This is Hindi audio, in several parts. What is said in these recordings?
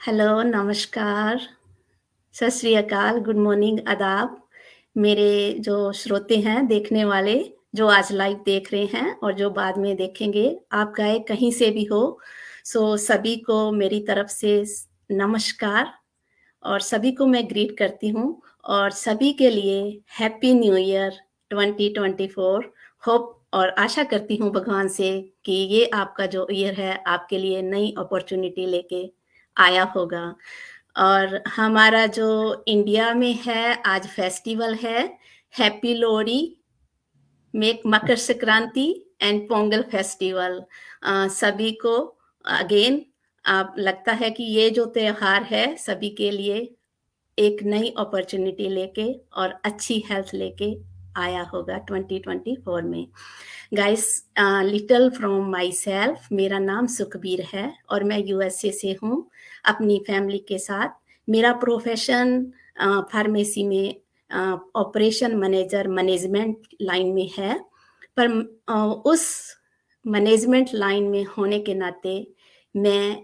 हेलो, नमस्कार, सत श्री अकाल, गुड मॉर्निंग, आदाब। मेरे जो श्रोते हैं, देखने वाले, जो आज लाइव देख रहे हैं और जो बाद में देखेंगे, आप चाहे कहीं से भी हो, सभी को मेरी तरफ से नमस्कार और सभी को मैं ग्रीट करती हूँ और सभी के लिए हैप्पी न्यू ईयर 2024। होप और आशा करती हूँ भगवान से कि ये आपका जो ईयर है, आपके लिए नई अपॉर्चुनिटी लेके आया होगा। और हमारा जो इंडिया में है, आज फेस्टिवल है, happy Lohri, make Makar Sankranti and Pongal festival. सभी को अगेन आप लगता है कि ये जो त्योहार है सभी के लिए एक नई अपॉर्चुनिटी लेके और अच्छी हेल्थ लेके आया होगा 2024 में। Guys, little from my self, मेरा नाम सुखबीर है और मैं यूएसए से हूँ अपनी फैमिली के साथ। मेरा प्रोफेशन फार्मेसी में ऑपरेशन मैनेजर मैनेजमेंट लाइन में है, पर उस मैनेजमेंट लाइन में होने के नाते मैं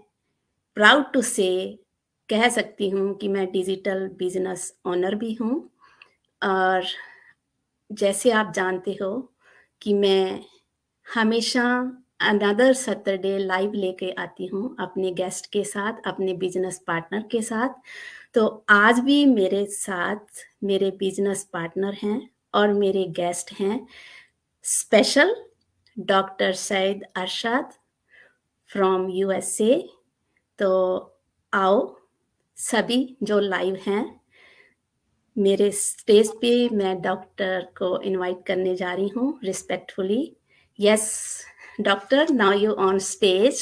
प्राउड टू से कह सकती हूँ कि मैं डिजिटल बिजनेस ओनर भी हूँ। और जैसे आप जानते हो कि मैं हमेशा अनदर सैटरडे लाइव लेके आती हूँ अपने गेस्ट के साथ, अपने बिजनेस पार्टनर के साथ। तो आज भी मेरे साथ मेरे बिजनेस पार्टनर हैं और मेरे गेस्ट हैं special doctor Saeed Arshad from USA. तो आओ सभी जो लाइव हैं, मेरे स्टेज पे मैं डॉक्टर को इनवाइट करने जा रही हूँ respectfully. Yes doctor, now you on stage.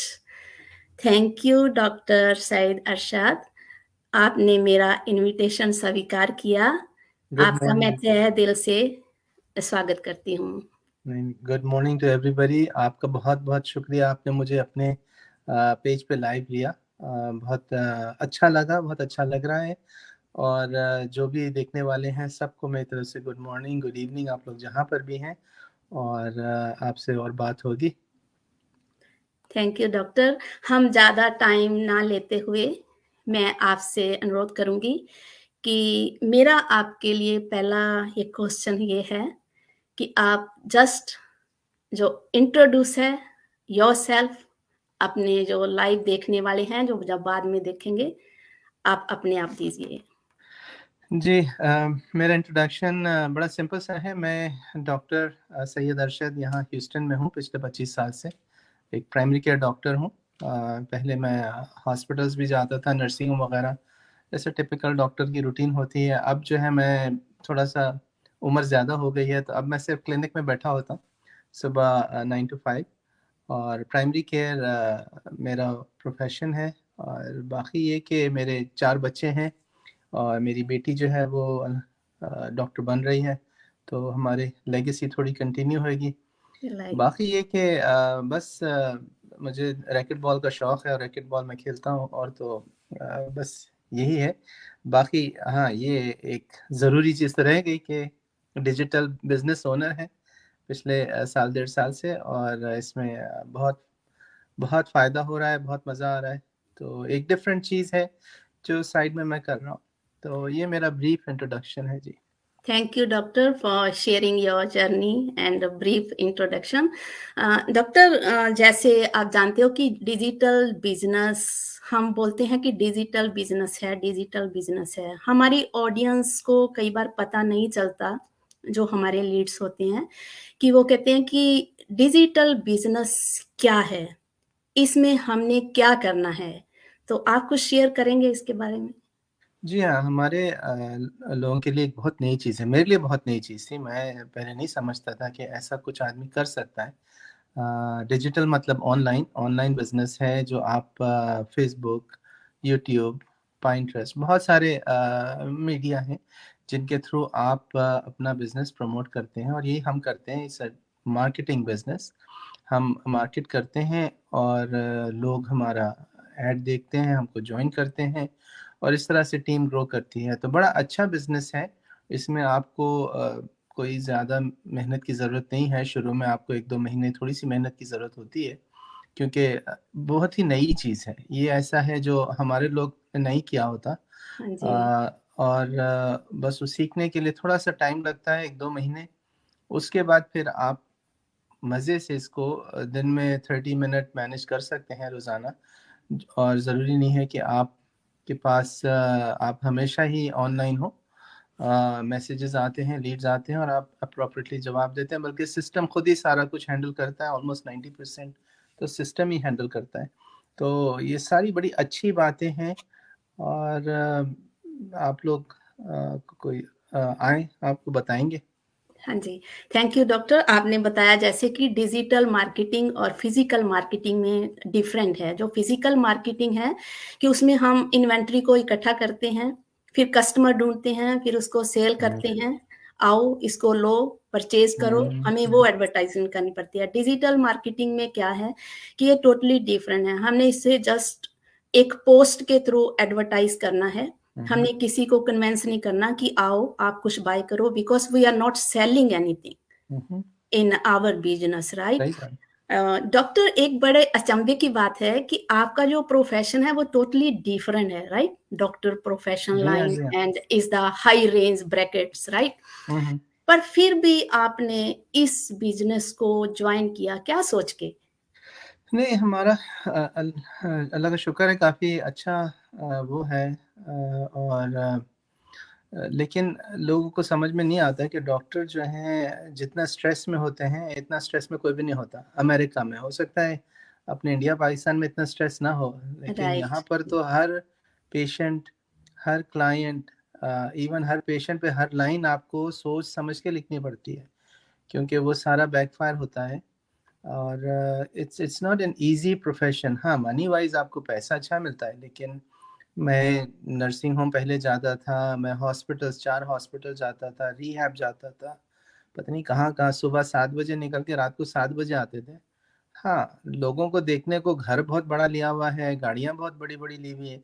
Thank you doctor Saeed Arshad, आपने मेरा इनविटेशन स्वीकार किया। गुड आपका मैं मॉर्निंग। तहे दिल से स्वागत करती हूँ। Good morning to everybody. आपका बहुत बहुत शुक्रिया, आपने मुझे अपने पेज पे लाइव लिया। बहुत अच्छा लगा, बहुत अच्छा लग रहा है। और जो भी देखने वाले हैं सबको मेरी तरफ से गुड मॉर्निंग, गुड इवनिंग, आप लोग जहाँ पर भी हैं। और आपसे और बात होगी। Thank you doctor. हम ज़्यादा टाइम ना लेते हुए मैं आपसे अनुरोध करूंगी कि मेरा आपके लिए पहला एक क्वेश्चन ये है कि आप जस्ट जो इंट्रोड्यूस है योर सेल्फ, अपने जो लाइव देखने वाले हैं, जो जब बाद में देखेंगे, आप अपने आप दीजिए। जी, मेरा इंट्रोडक्शन बड़ा सिंपल सा है। मैं डॉक्टर सैयद अरशद यहाँ ह्यूस्टन में हूँ पिछले 25 साल से। एक प्राइमरी केयर डॉक्टर हूँ। पहले मैं हॉस्पिटल्स भी जाता था, नर्सिंग होम वगैरह, जैसे टिपिकल डॉक्टर की रूटीन होती है। अब जो है मैं थोड़ा सा उम्र ज़्यादा हो गई है, तो अब मैं सिर्फ क्लिनिक में बैठा होता हूँ सुबह 9 to 5। और प्राइमरी केयर मेरा प्रोफेशन है। और बाकी ये कि मेरे 4 बच्चे हैं और मेरी बेटी जो है वो डॉक्टर बन रही है, तो हमारी लेगेसी थोड़ी कंटिन्यू होगी। लाइक बाकी ये कि बस मुझे रैकेट बॉल का शौक़ है और रैकेट बॉल मैं खेलता हूँ, और तो बस यही है। बाकी हाँ, ये एक ज़रूरी चीज़ तो रह गई कि डिजिटल बिजनेस ओनर है पिछले साल 1.5 साल से, और इसमें बहुत बहुत फ़ायदा हो रहा है, बहुत मज़ा आ रहा है। तो एक डिफरेंट चीज़ है जो साइड में मैं कर रहा हूँ। तो ये मेरा ब्रीफ इंट्रोडक्शन है जी। Thank you doctor for sharing your journey and brief introduction. Doctor, जैसे आप जानते हो कि डिजिटल बिजनेस, हम बोलते हैं कि डिजिटल बिजनेस है, डिजिटल बिजनेस है। हमारी ऑडियंस को कई बार पता नहीं चलता, जो हमारे लीड्स होते हैं, कि वो कहते हैं कि डिजिटल बिजनेस क्या है, इसमें हमने क्या करना है। तो आप कुछ शेयर करेंगे इसके बारे में? जी हाँ, हमारे लोगों के लिए एक बहुत नई चीज़ है, मेरे लिए बहुत नई चीज़ थी। मैं पहले नहीं समझता था कि ऐसा कुछ आदमी कर सकता है। डिजिटल मतलब ऑनलाइन, ऑनलाइन बिज़नेस है जो आप फ़ेसबुक, यूट्यूब, पाइंटरेस्ट, बहुत सारे मीडिया हैं जिनके थ्रू आप अपना बिज़नेस प्रमोट करते हैं, और यही हम करते हैं। इस मार्केटिंग बिज़नेस हम मार्केट करते हैं, और लोग हमारा ऐड देखते हैं, हमको जॉइन करते हैं, और इस तरह से टीम ग्रो करती है। तो बड़ा अच्छा बिज़नेस है। इसमें आपको कोई ज़्यादा मेहनत की ज़रूरत नहीं है। शुरू में आपको 1-2 महीने थोड़ी-सी मेहनत की ज़रूरत होती है, क्योंकि बहुत ही नई चीज़ है। ये ऐसा है जो हमारे लोग नहीं किया होता। हाँ जी। और बस वो सीखने के लिए थोड़ा-सा टाइम लगता है, 1-2 महीने। उसके बाद फिर आप मज़े से इसको दिन में 30 मिनट मैनेज कर सकते हैं रोज़ाना। और ज़रूरी नहीं है कि आपके पास आप हमेशा ही ऑनलाइन हो। मैसेजेस आते हैं, लीड्स आते हैं और आप अप्रोप्रिएटली जवाब देते हैं, बल्कि सिस्टम खुद ही सारा कुछ हैंडल करता है। ऑलमोस्ट 90% तो सिस्टम ही हैंडल करता है। तो ये सारी बड़ी अच्छी बातें हैं। और आप लोग कोई आएँ, आपको बताएँगे। हाँ जी, थैंक यू डॉक्टर। आपने बताया जैसे कि डिजिटल मार्केटिंग और फिज़िकल मार्केटिंग में डिफरेंट है। जो फिज़िकल मार्केटिंग है कि उसमें हम इन्वेंटरी को इकट्ठा करते हैं, फिर कस्टमर ढूँढते हैं, फिर उसको सेल हुँ, करते हैं। आओ, इसको लो, परचेज़ करो, हुँ, हमें वो हुँ, एडवर्टाइज़मेंट करनी पड़ती है। डिजिटल मार्केटिंग में क्या है कि ये टोटली डिफरेंट है। हमने इसे जस्ट एक पोस्ट के थ्रू एडवर्टाइज़ करना है। हुँ, हुँ, हमने किसी को कन्विंस नहीं करना कि आओ आप कुछ बाय करो because we are not selling anything hmm, hmm, in our business right? सही बात। डॉक्टर एक बड़े अचंभे की बात है कि आपका जो प्रोफ़ेशन है वो टोटली डिफरेंट है राइट? डॉक्टर प्रोफ़ेशन जी हाँ, लाइन जी हाँ। And is the high range brackets right? हुँ, हुँ। पर फिर भी आपने इस बिज़नेस को जॉइन किया क्या सोच के? नहीं, हमारा अल्लाह का शुक्र है, काफ़ी अच्छा वो है। और लेकिन लोगों को समझ में नहीं आता कि डॉक्टर जो हैं जितना स्ट्रेस में होते हैं, इतना स्ट्रेस में कोई भी नहीं होता। अमेरिका में हो सकता है, अपने इंडिया पाकिस्तान में इतना स्ट्रेस ना हो, लेकिन यहाँ राइट, पर तो हर पेशेंट, हर क्लाइंट, इवन हर पेशेंट पे हर लाइन आपको सोच समझ के लिखनी पड़ती है, क्योंकि वो सारा बैकफायर होता है। और it's not an easy profession. हाँ, मनी वाइज़ आपको पैसा अच्छा मिलता है, लेकिन मैं नर्सिंग होम पहले जाता था, मैं हॉस्पिटल्स 4 हॉस्पिटल जाता था, रिहैब जाता था, पता नहीं कहाँ-कहाँ, सुबह 7 बजे निकल के रात को 7 बजे आते थे। हाँ, लोगों को देखने को घर बहुत बड़ा लिया हुआ है, गाड़ियाँ बहुत बड़ी-बड़ी ली हुई है,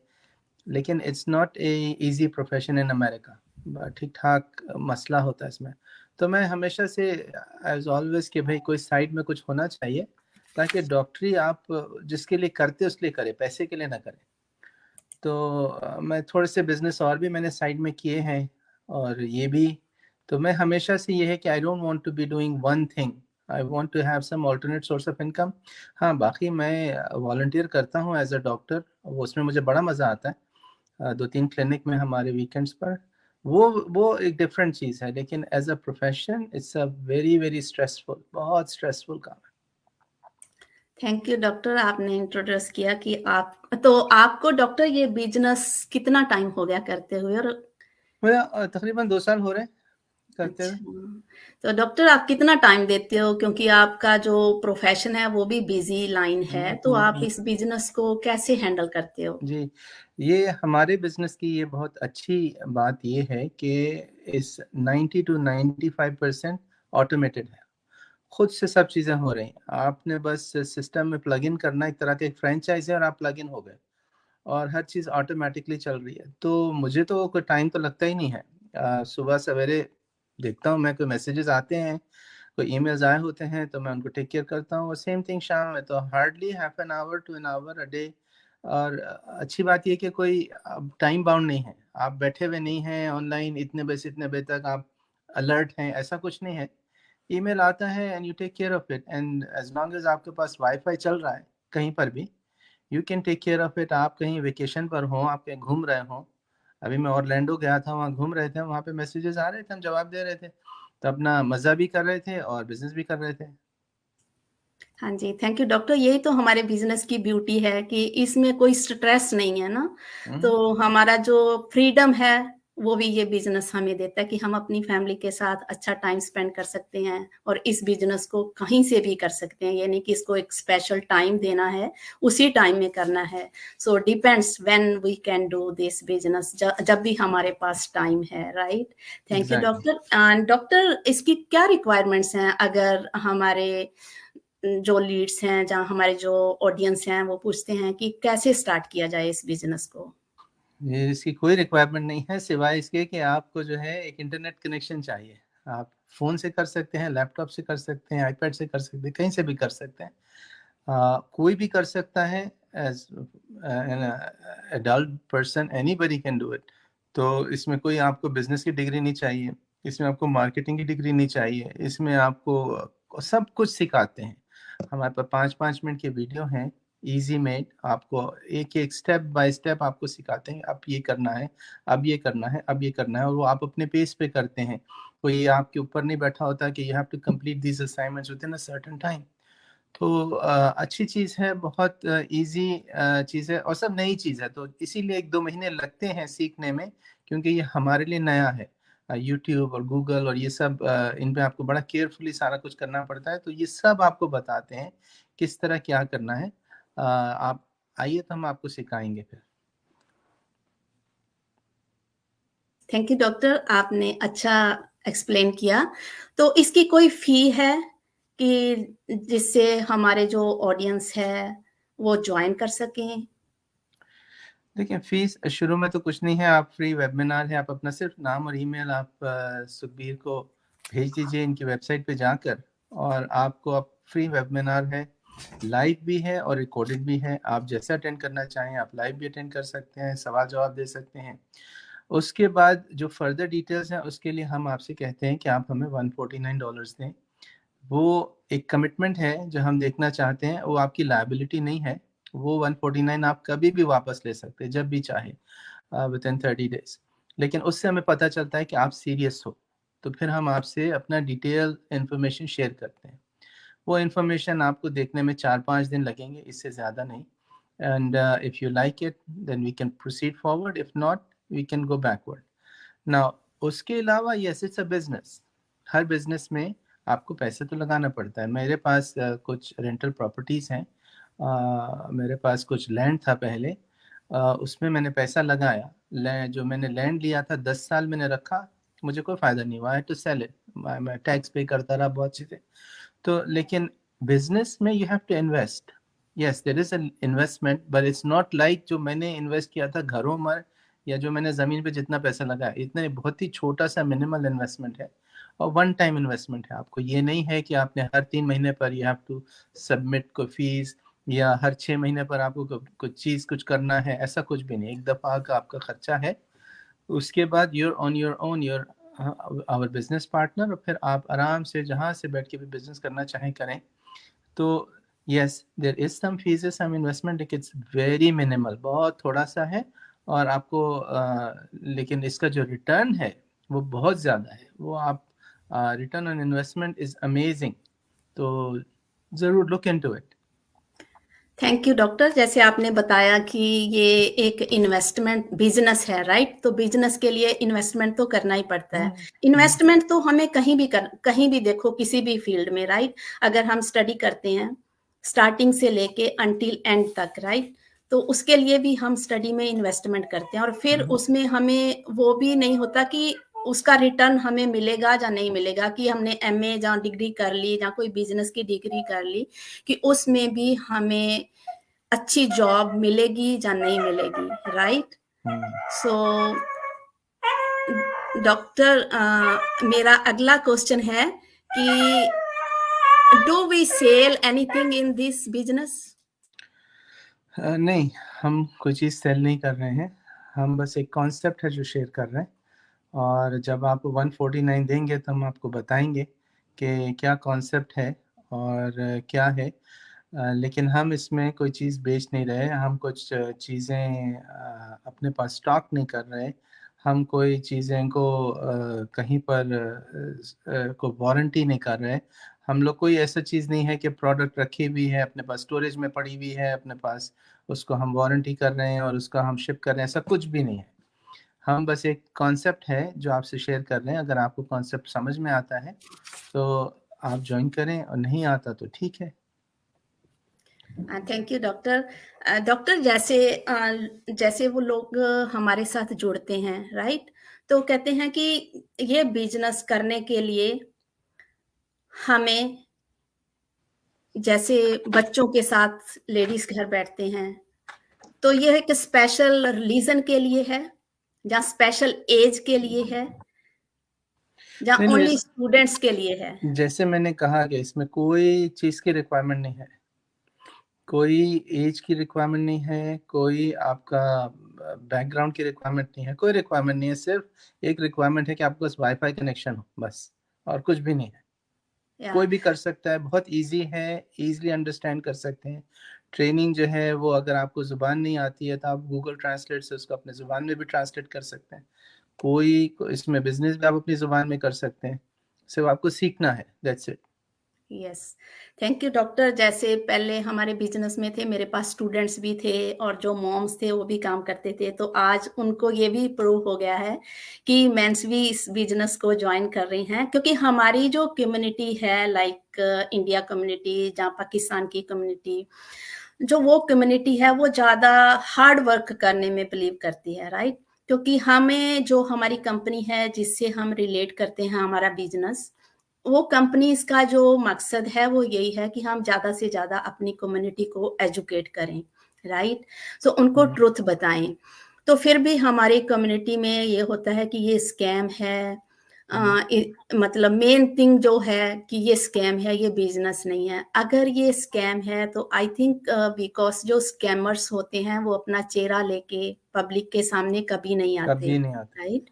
लेकिन it's not a easy profession in America. ब ठीक-ठाक मसला होता है इसमें। तो मैं हमेशा से एज़ ऑलवेज़ कि भई कोई साइड में कुछ होना चाहिए, ताकि डॉक्टरी आप जिसके लिए करते हो उसके लिए करें, पैसे के लिए ना करें। तो मैं थोड़े से बिज़नेस और भी मैंने साइड में किए हैं, और ये भी। तो मैं हमेशा से ये है कि I don't want to be doing one thing, I want to have some alternate source of income. हाँ, बाकी मैं वॉलंटियर करता हूँ एज़ अ डॉक्टर, वो उसमें मुझे बड़ा मज़ा आता है। 2-3 क्लिनिक में हमारे वीकेंड्स पर, वो एक डिफरेंट चीज़ है, लेकिन as a profession it's a very, very stressful, बहुत स्ट्रेसफुल काम है। थैंक यू डॉक्टर आपने इंट्रोड्यूस किया कि आप तो आपको डॉक्टर ये बिज़नेस कितना टाइम हो गया करते हुए और मेरा तकरीबन 2 साल हो रहे हैं करते हुए। अच्छा, तो डॉक्टर आप कितना टाइम देते हो? क्योंकि आपका जो प्रोफ़ेशन है वो भी बिज़ी लाइन है, हुँ, तो हुँ, आप हुँ। इस बिज़नेस को कैसे हैंडल करते हो? जी, ये हमारे बिज़नेस की ये बहुत अच्छी बात ये है कि इस 90 टू 95% ऑटोमेटेड है। खुद से सब चीज़ें हो रही हैं। आपने बस सिस्टम में प्लग इन करना है, एक तरह का एक फ्रैंचाइज़ है और आप प्लग इन हो गए, और हर चीज़ ऑटोमैटिकली चल रही है। तो मुझे तो कोई टाइम तो लगता ही नहीं है। सुबह सवेरे देखता हूँ मैं, कोई मैसेजेस आते हैं, कोई ईमेल्स आए होते हैं, तो मैं उनको टेक केयर करता हूँ, और सेम थिंग शाम में, तो hardly half an hour to an hour a day. और अच्छी बात ये है कि कोई टाइम बाउंड नहीं है। आप बैठे हुए नहीं हैं ऑनलाइन, इतने बजे से इतने बजे तक आप अलर्ट हैं, ऐसा कुछ नहीं है। ईमेल आता है and you take care of it, and as long as आपके पास वाई-फाई चल रहा है कहीं पर भी, you can take care of it. आप कहीं वेकेशन पर हों, आप कहीं घूम रहे हों। अभी मैं ऑरलैंडो गया था, वहाँ घूम रहे थे, वहाँ पे मैसेजेस आ रहे थे, हम जवाब दे रहे थे। तो अपना मज़ा भी कर रहे थे और बिज़नेस भी कर रहे थे। हाँ जी, थैंक यू डॉक्टर यही तो हमारे बिज़नेस की ब्यूटी है कि इसमें कोई स्ट्रेस नहीं है ना, हुँ, तो हमारा जो फ्रीडम है, वो भी ये बिज़नेस हमें देता है कि हम अपनी फैमिली के साथ अच्छा टाइम स्पेंड कर सकते हैं और इस बिज़नेस को कहीं से भी कर सकते हैं, ये नहीं कि इसको एक स्पेशल टाइम देना है, उसी टाइम में करना है। So depends when we can do this business जब भी हमारे पास टाइम है, right? Thank you exactly. Doctor and doctor इसकी क्या रिक्वायरमेंट्स हैं अगर हमारे जो लीड्स हैं, जहाँ हमारे जो ऑडियंस हैं, वो पूछते हैं कि कैसे स्टार्ट किया जाए इस बिज़नेस को? ये इसकी कोई रिक्वायरमेंट नहीं है, सिवाय इसके कि आपको जो है एक इंटरनेट कनेक्शन चाहिए। आप फ़ोन से कर सकते हैं, लैपटॉप से कर सकते हैं, आईपैड से कर सकते हैं, कहीं से भी कर सकते हैं। कोई भी कर सकता है, as an adult person, anybody can do it. तो इसमें कोई आपको बिजनेस की डिग्री नहीं चाहिए, इसमें आपको मार्केटिंग की डिग्री नहीं चाहिए, इसमें आपको सब कुछ सिखाते हैं। हमारे पास 5-5 मिनट के वीडियो हैं, इजी मेड, आपको एक एक स्टेप बाय स्टेप आपको सिखाते हैं, अब ये करना है, अब ये करना है, अब ये करना है, और वो आप अपने पेस पे करते हैं। कोई आपके ऊपर नहीं बैठा होता कि you have to complete this assignments within a certain time. तो अच्छी चीज़ है, बहुत ईज़ी चीज़ है, और सब नई चीज़ है, तो इसीलिए 1-2 महीने लगते हैं सीखने में, क्योंकि ये हमारे लिए नया है। यूट्यूब और गूगल और ये सब इन पे आपको बड़ा केयरफुली सारा कुछ करना पड़ता है, तो ये सब आपको बताते हैं किस तरह क्या करना है। आप आइए तो हम आपको सिखाएँगे फिर। थैंक यू डॉक्टर, आपने अच्छा एक्सप्लेन किया। तो इसकी कोई फ़ी है कि जिससे हमारे जो ऑडियंस है, वो जॉइन कर सकें? देखिए, फ़ीस शुरू में तो कुछ नहीं है, आप फ्री वेबिनार है, आप अपना सिर्फ़ नाम और ईमेल आप सुखबीर को भेज दीजिए इनकी वेबसाइट पे जाकर, और आपको अब फ्री वेबिनार है, लाइव भी है और रिकॉर्डेड भी है। आप जैसे अटेंड करना चाहें, आप लाइव भी अटेंड कर सकते हैं, सवाल-जवाब दे सकते हैं। उसके बाद जो फर्दर डिटेल्स हैं, उसके लिए हम आपसे कहते हैं कि आप हमें $149 दें। वो एक कमिटमेंट है जो हम देखना चाहते हैं, वो आपकी लायबिलिटी नहीं है। वो 149 आप कभी भी वापस ले सकते हैं, जब भी चाहें, विथिन 30 डेज़। लेकिन उससे हमें पता चलता है कि आप सीरियस हो, तो फिर हम आपसे अपना डिटेल इन्फॉर्मेशन शेयर करते हैं। वो इन्फॉर्मेशन आपको देखने में 4-5 दिन लगेंगे, इससे ज़्यादा नहीं। And if you like it, then we can proceed forward, if not, we can go backward. Now उसके अलावा यस, इट्स अ बिज़नेस। हर बिज़नेस में आपको पैसे तो लगाना पड़ता है। मेरे पास कुछ रेंटल प्रॉपर्टीज़ हैं, मेरे पास कुछ लैंड था पहले, उसमें मैंने पैसा लगाया। जो मैंने लैंड लिया था 10 साल मैंने रखा, मुझे कोई फ़ायदा नहीं हुआ, I had to sell it. मैं टैक्स पे करता रहा, बहुत चीज़ें। तो लेकिन बिज़नेस में you have to invest. Yes, there is an investment, but it's not like जो मैंने इन्वेस्ट किया था घरों में, या जो मैंने ज़मीन पे जितना पैसा लगाया, इतना बहुत ही छोटा-सा मिनिमल इन्वेस्टमेंट है, और वन टाइम इन्वेस्टमेंट है। आपको ये नहीं है कि आपने हर 3 महीने पर यू हैव टू सबमिट कोई फ़ीस, या हर 6 महीने पर आपको कुछ चीज़ कुछ करना है, ऐसा कुछ भी नहीं। एक दफ़ा का आपका खर्चा है, उसके बाद you're on your own, your our business partner, और फिर आप आराम से जहाँ से बैठ के भी बिज़नेस करना चाहें करें। तो yes, there is some fees, some investment, लेकिन इट्स वेरी मिनिमल, बहुत थोड़ा-सा है, और आपको लेकिन इसका जो रिटर्न है, वो बहुत ज़्यादा है। वो आप return on investment is amazing, तो ज़रूर look into it. Thank you doctor. जैसे आपने बताया कि ये एक इन्वेस्टमेंट बिज़नेस है, राइट? तो बिज़नेस के लिए इन्वेस्टमेंट तो करना ही पड़ता है। इन्वेस्टमेंट तो हमें कहीं भी देखो, किसी भी फ़ील्ड में, राइट? अगर हम स्टडी करते हैं, स्टार्टिंग से लेके अंटिल एंड तक, राइट? तो उसके लिए भी हम स्टडी में इन्वेस्टमेंट करते हैं, और फिर उसमें हमें वो भी नहीं होता कि उसका रिटर्न हमें मिलेगा या नहीं मिलेगा, कि हमने एमए या डिग्री कर ली या कोई बिज़नेस की डिग्री कर ली, कि उसमें भी हमें अच्छी जॉब मिलेगी या नहीं मिलेगी, राइट? सो डॉक्टर, मेरा अगला क्वेश्चन है कि do we sell anything in this business? नहीं, हम कोई चीज़ सेल नहीं कर रहे हैं, हम बस एक कॉन्सेप्ट है जो शेयर कर रहे हैं, और जब आप 149 देंगे तो हम आपको बताएँगे कि क्या कॉन्सेप्ट है और क्या है। लेकिन हम इसमें कोई चीज़ बेच नहीं रहे, हम कुछ चीज़ें अपने पास स्टॉक नहीं कर रहे, हम कोई चीज़ें को कहीं पर को वारंटी नहीं कर रहे। हम लोग कोई ऐसा चीज़ नहीं है कि प्रोडक्ट रखी हुई है, अपने पास स्टोरेज में पड़ी हुई है अपने पास, उसको हम वारंटी कर रहे हैं और उसका हम शिप कर रहे हैं, ऐसा कुछ भी नहीं है। हम बस एक कॉन्सेप्ट है जो आपसे शेयर कर रहे हैं, अगर आपको कॉन्सेप्ट समझ में आता है, तो आप जॉइन करें, और नहीं आता तो ठीक है। Thank you doctor. डॉक्टर, जैसे वो लोग हमारे साथ जुड़ते हैं, राइट? तो कहते हैं कि ये बिजनेस करने के लिए हमें, जैसे बच्चों के साथ लेडीज घर बैठते हैं, तो ये एक स्पेशल रीजन के लिए है या स्पेशल एज के लिए है या नहीं, ओनली नहीं, स्टूडेंट्स के लिए है? जैसे मैंने कहा कि इसमें कोई चीज़ की रिक्वायरमेंट नहीं है। कोई एज की रिक्वायरमेंट नहीं है, कोई आपका बैकग्राउंड की रिक्वायरमेंट नहीं है, कोई रिक्वायरमेंट नहीं है, सिर्फ एक रिक्वायरमेंट है कि आपके पास वाईफाई कनेक्शन हो, बस, और कुछ भी नहीं है। या कोई भी कर सकता है, बहुत ईजी है, ईजिली अंडरस्टैंड कर सकते हैं। ट्रेनिंग जो है वो, अगर आपको ज़ुबान नहीं आती है तो आप गूगल ट्रांसलेट से उसको अपने ज़ुबान में भी ट्रांसलेट कर सकते हैं। इसमें बिजनेस भी आप अपनी ज़ुबान में कर सकते हैं, सिर्फ आपको सीखना है, that's it. Yes, thank you doctor. जैसे पहले हमारे बिजनेस में थे, मेरे पास स्टूडेंट्स भी थे और जो मॉम्स थे वो भी काम करते थे, तो आज उनको ये भी प्रूव हो गया है कि मेंस भी इस बिजनेस को ज्वाइन कर रही हैं, क्योंकि हमारी जो कम्युनिटी है, लाइक इंडिया कम्युनिटी, जहाँ पाकिस्तान की कम्युनिटी, जो वो कम्युनिटी है वो ज़्यादा हार्ड वर्क करने में बिलीव करती है, राइट? क्योंकि हमें जो हमारी कंपनी है जिससे हम रिलेट करते हैं, हमारा बिजनेस, वो कंपनीज का जो मकसद है वो यही है कि हम ज़्यादा से ज़्यादा अपनी कम्युनिटी को एजुकेट करें, राइट? सो उनको ट्रुथ बताएं। तो फिर भी हमारी कम्युनिटी में ये होता है कि ये स्कैम है। मतलब मेन थिंग जो है कि ये स्कैम है, ये बिजनेस नहीं है। अगर ये स्कैम है तो आई थिंक बिकॉज जो स्कैमर्स होते हैं वो अपना चेहरा लेके पब्लिक के सामने कभी नहीं आते, कभी नहीं आते। राइट?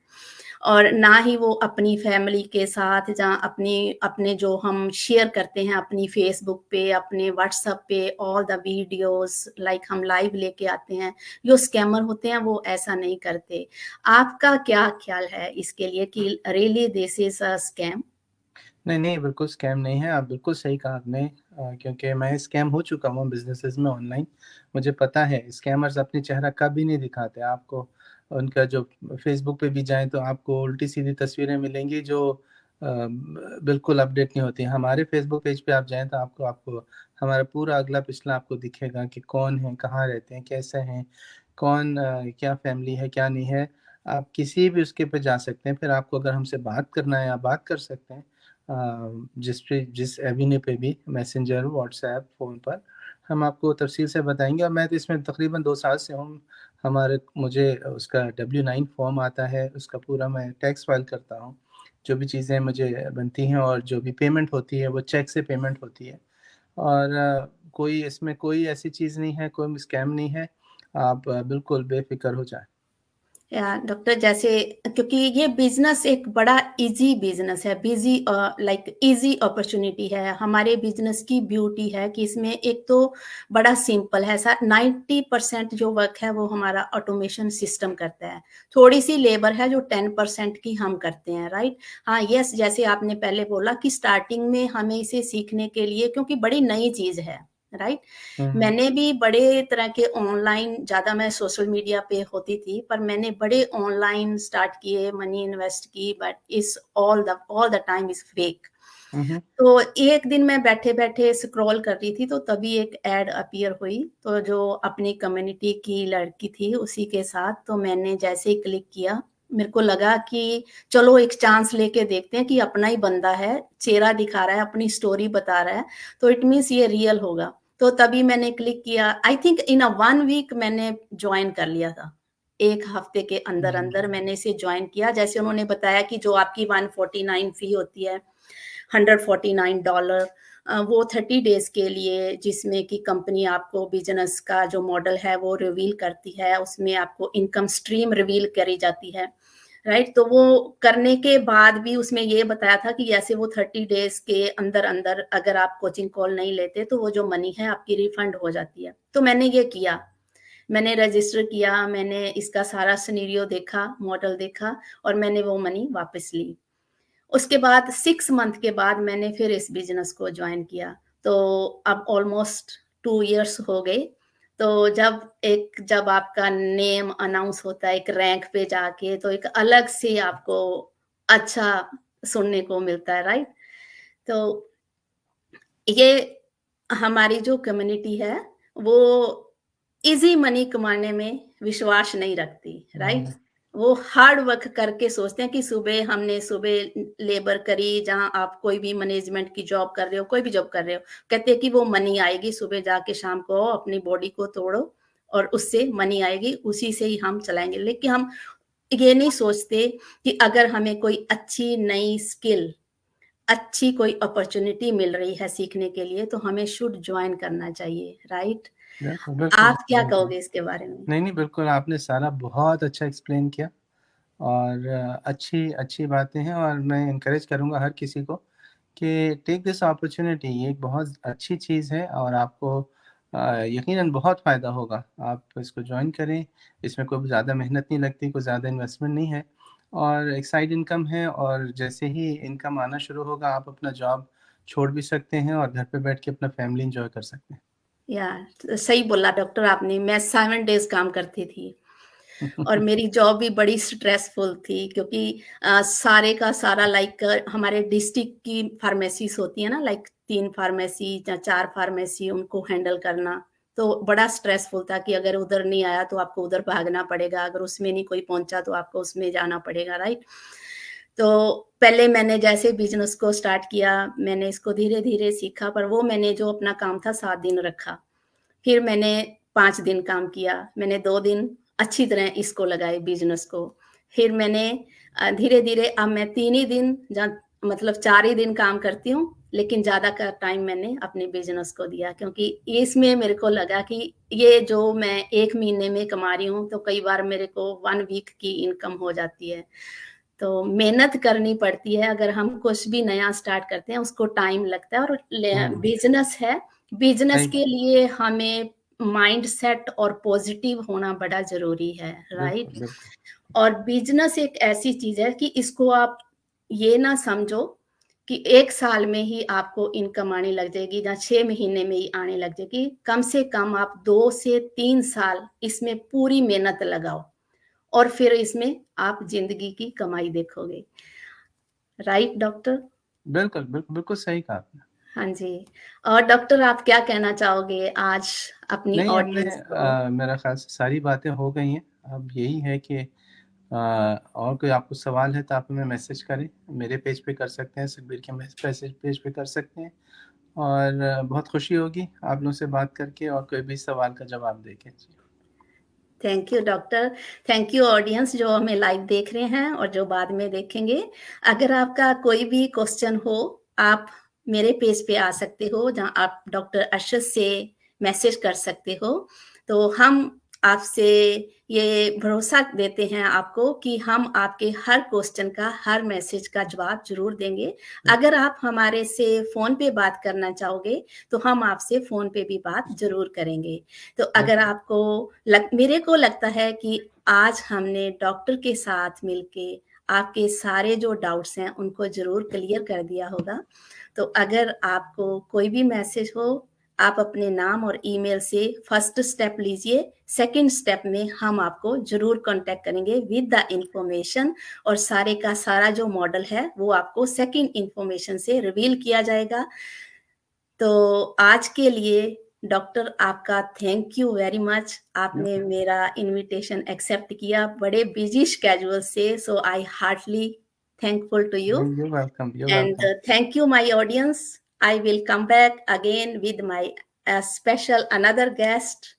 और ना ही वो अपनी फैमिली के साथ, जहाँ अपनी अपने जो हम शेयर करते हैं अपनी फेसबुक पे, अपने व्हाट्सएप पे, ऑल द वीडियोस लाइक हम लाइव लेके आते हैं, जो स्कैमर होते हैं वो ऐसा नहीं करते। आपका क्या ख्याल है इसके लिए कि really this is a scam? नहीं, नहीं, बिल्कुल स्कैम नहीं है, आप बिल्कुल सही कहा आपने, क्योंकि मैं स्कैम हो चुका हूँ बिज़नेसेस में ऑनलाइन। मुझे पता है स्कैमर्स अपनी चेहरा कभी नहीं दिखाते आपको। उनका जो फ़ेसबुक पे भी जाएँ तो आपको उल्टी-सीधी तस्वीरें मिलेंगी जो बिल्कुल अपडेट नहीं होती। हमारे फ़ेसबुक पेज पे आप जाएँ तो आपको आपको हमारा पूरा अगला-पिछला आपको दिखेगा कि कौन है, कहाँ रहते हैं, कैसे हैं, कौन क्या फ़ैमिली है, क्या नहीं है। आप किसी भी उसके पे जा सकते हैं, फिर आपको अगर हमसे बात करना है, आप बात कर सकते हैं। जिस एवेन्यू पे भी, मैसेंजर, व्हाट्सएप, फ़ोन पर, हम आपको तफ़सील से बताएँगे। और मैं तो इसमें तकरीबन 2 साल से हूँ। मुझे उसका W-9 फ़ॉर्म आता है, उसका पूरा मैं टैक्स फ़ाइल करता हूँ। जो भी चीज़ें मुझे बनती हैं और जो भी पेमेंट होती है, वो चेक से पेमेंट होती है। और कोई इसमें कोई ऐसी चीज़ नहीं है, कोई स्कैम नहीं है। आप बिल्कुल बेफ़िक्र हो जाएँ। या डॉक्टर, जैसे क्योंकि ये बिजनेस एक बड़ा इजी बिजनेस है, बिजी लाइक इजी अपॉर्चुनिटी है। हमारे बिजनेस की ब्यूटी है कि इसमें एक तो बड़ा सिंपल है, ऐसा 90% जो वर्क है वो हमारा ऑटोमेशन सिस्टम करता है। थोड़ी सी लेबर है जो 10% की हम करते हैं, राइट? हाँ, यस, जैसे आपने पहले बोला कि स्टार्टिंग में हमें इसे सीखने के लिए, क्योंकि बड़ी नई चीज है, राइट? हुँ, हुँ। मैंने भी बड़े तरह के ऑनलाइन, ज़्यादा मैं सोशल मीडिया पे होती थी, पर मैंने बड़े ऑनलाइन स्टार्ट किए, मनी इन्वेस्ट की, but is all the time is fake. हुँ, हुँ। तो एक दिन मैं बैठे-बैठे स्क्रॉल कर रही थी, तो तभी एक ऐड अपीयर हुई, तो जो अपनी कम्युनिटी की लड़की थी उसी के साथ, तो मैंने जैसे ही क्लिक किया, मेरे को लगा कि चलो एक चांस लेके देखते हैं कि अपना ही बंदा है, चेहरा दिखा रहा है, अपनी स्टोरी बता रहा है, तो इट मीन्स ये रियल होगा। तो तभी मैंने क्लिक किया। I think in a 1 week मैंने जॉइन कर लिया था। 1 हफ्ते के अंदर-अंदर हुँ। मैंने इसे जॉइन किया। जैसे उन्होंने बताया कि जो आपकी 149 फी होती है, $149, वो 30 डेज़ के लिए, जिसमें कि कंपनी आपको बिज़नेस का जो मॉडल है वो रिवील करती है, उसमें आपको इनकम स्ट्रीम रिवील करी जाती है, राइट? तो वो करने के बाद भी उसमें ये बताया था कि जैसे वो 30 डेज़ के अंदर-अंदर अगर आप कोचिंग कॉल नहीं लेते तो वो जो मनी है आपकी रिफंड हो जाती है। तो मैंने ये किया, मैंने रजिस्टर किया, मैंने इसका सारा सिनेरियो देखा, मॉडल देखा और मैंने वो मनी वापस ली। उसके बाद 6 मंथ के बाद मैंने फिर इस बिज़नेस को जॉइन किया। तो अब ऑलमोस्ट 2 इयर्स हो गए। तो जब आपका नेम अनाउंस होता है एक रैंक पे जाके, तो एक अलग से आपको अच्छा सुनने को मिलता है, राइट? तो ये हमारी जो कम्युनिटी है, वो ईज़ी मनी कमाने में विश्वास नहीं रखती, राइट? हुँ। वो हार्ड वर्क करके सोचते हैं कि सुबह लेबर करी, जहाँ आप कोई भी मैनेजमेंट की जॉब कर रहे हो, कोई भी जॉब कर रहे हो, कहते हैं कि वो मनी आएगी, सुबह जाके शाम को आओ, अपनी बॉडी को तोड़ो और उससे मनी आएगी, उसी से ही हम चलाएँगे। लेकिन हम ये नहीं सोचते कि अगर हमें कोई अच्छी नई स्किल अच्छी कोई अपॉर्चुनिटी मिल रही है सीखने के लिए तो हमें शुड ज्वाइन करना चाहिए, राइट? बिल्कुल, बिल्कुल, आप क्या बिल्कुल। कहोगे इसके बारे में? नहीं, नहीं, बिल्कुल आपने सारा बहुत अच्छा एक्सप्लेन किया और अच्छी बातें हैं और मैं एनकरेज करूँगा हर किसी को कि टेक दिस अपॉर्च्युनिटी, ये एक बहुत अच्छी चीज़ है और आपको यकीनन बहुत फ़ायदा होगा। आप इसको जॉइन करें, इसमें कोई ज़्यादा मेहनत नहीं लगती, कोई ज़्यादा इन्वेस्टमेंट नहीं है और एक साइड इनकम है और जैसे ही इनकम आना शुरू होगा, आप अपना जॉब छोड़ भी सकते हैं और घर पे बैठ के अपना फैमिली एन्जॉय कर सकते हैं। या सही बोला डॉक्टर आपने। मैं 7 डेज़ काम करती थी और मेरी जॉब भी बड़ी स्ट्रेसफुल थी क्योंकि सारे का सारा लाइक हमारे डिस्ट्रिक्ट की फार्मेसीज़ होती है ना, लाइक 3 फार्मेसी या 4 फार्मेसी उनको हैंडल करना, तो बड़ा स्ट्रेसफुल था कि अगर उधर नहीं आया तो आपको उधर भागना पड़ेगा, अगर उसमें नहीं कोई पहुँचा तो आपको उसमें जाना पड़ेगा, राइट? तो पहले मैंने जैसे बिज़नेस को स्टार्ट किया, मैंने इसको धीरे-धीरे सीखा पर वो मैंने जो अपना काम था 7 दिन रखा। फिर मैंने 5 दिन काम किया, मैंने 2 दिन अच्छी तरह इसको लगाए बिज़नेस को। फिर मैंने धीरे-धीरे अब मैं 3 ही दिन मतलब 4 ही दिन काम करती हूँ, लेकिन ज़्यादा का टाइम मैंने अपने बिज़नेस को दिया क्योंकि इसमें मेरे को लगा कि ये जो मैं 1 महीने में कमा रही हूँ, तो कई बार मेरे को 1 वीक की इनकम हो जाती है। तो मेहनत करनी पड़ती है, अगर हम कुछ भी नया स्टार्ट करते हैं, उसको टाइम लगता है और हुँ, बिज़नेस है, बिज़नेस सही के लिए हमें माइंडसेट और पॉजिटिव होना बड़ा ज़रूरी है, राइट? बिल्कुल, बिल्कुल। और बिज़नेस एक ऐसी चीज़ है कि इसको आप ये ना समझो कि 1 साल में ही आपको इनकम आने लग जाएगी या 6 महीने में ही आने लग जाएगी। कम से कम आप 2 से 3 साल इसमें पूरी मेहनत लगाओ और फिर इसमें आप ज़िंदगी की कमाई देखोगे। Right doctor? बिल्कुल, बिल्कुल सही कहा आपने। हाँ जी। और डॉक्टर आप क्या कहना चाहोगे आज अपनी नहीं, हमने ऑडियंस को? मेरा ख़्याल से सारी बातें हो गई हैं। अब यही है कि और कोई आपको सवाल है तो आप हमें मैसेज करें। मेरे पेज पे कर सकते हैं, सुखबीर के मैसेज पेज पे कर सकते हैं और बहुत खुशी होगी आप लोगों से बात करके और कोई भी सवाल का जवाब देके। जी। Thank you doctor. Thank you audience जो हमें लाइव देख रहे हैं और जो बाद में देखेंगे। अगर आपका कोई भी क्वेश्चन हो, आप मेरे पेज पे आ सकते हो, जहाँ आप डॉक्टर अरशद से मैसेज कर सकते हो। तो हम आपसे ये भरोसा देते हैं आपको कि हम आपके हर क्वेश्चन का, हर मैसेज का जवाब ज़रूर देंगे। अगर आप हमारे से फ़ोन पे बात करना चाहोगे, तो हम आपसे फ़ोन पे भी बात ज़रूर करेंगे। तो अगर बिल्कुल, आपको मेरे को लगता है कि आज हमने डॉक्टर के साथ मिलके आपके सारे जो डाउट्स हैं उनको ज़रूर क्लियर कर दिया होगा। तो अगर आपको कोई भी मैसेज हो, आप अपने नाम और ईमेल से फर्स्ट स्टेप लीजिए, सेकंड स्टेप में हम आपको ज़रूर कॉन्टैक्ट करेंगे विद द इन्फॉर्मेशन और सारे का सारा जो मॉडल है वो आपको सेकंड इन्फॉर्मेशन से रिवील किया जाएगा। तो आज के लिए डॉक्टर आपका थैंक यू वेरी मच। आपने बिल्कुल। मेरा इनविटेशन एक्सेप्ट किया बड़े बिजी स्केड्यूल से, so I heartly thankful to you You're and welcome. thank you my audience. I will come back again with my special another guest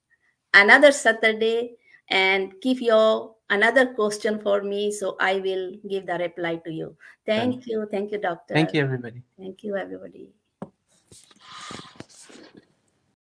another Saturday and give your another question for me, so I will give the reply to you. Done. Thank you, Thank doctor. you, everybody. Thank you everybody.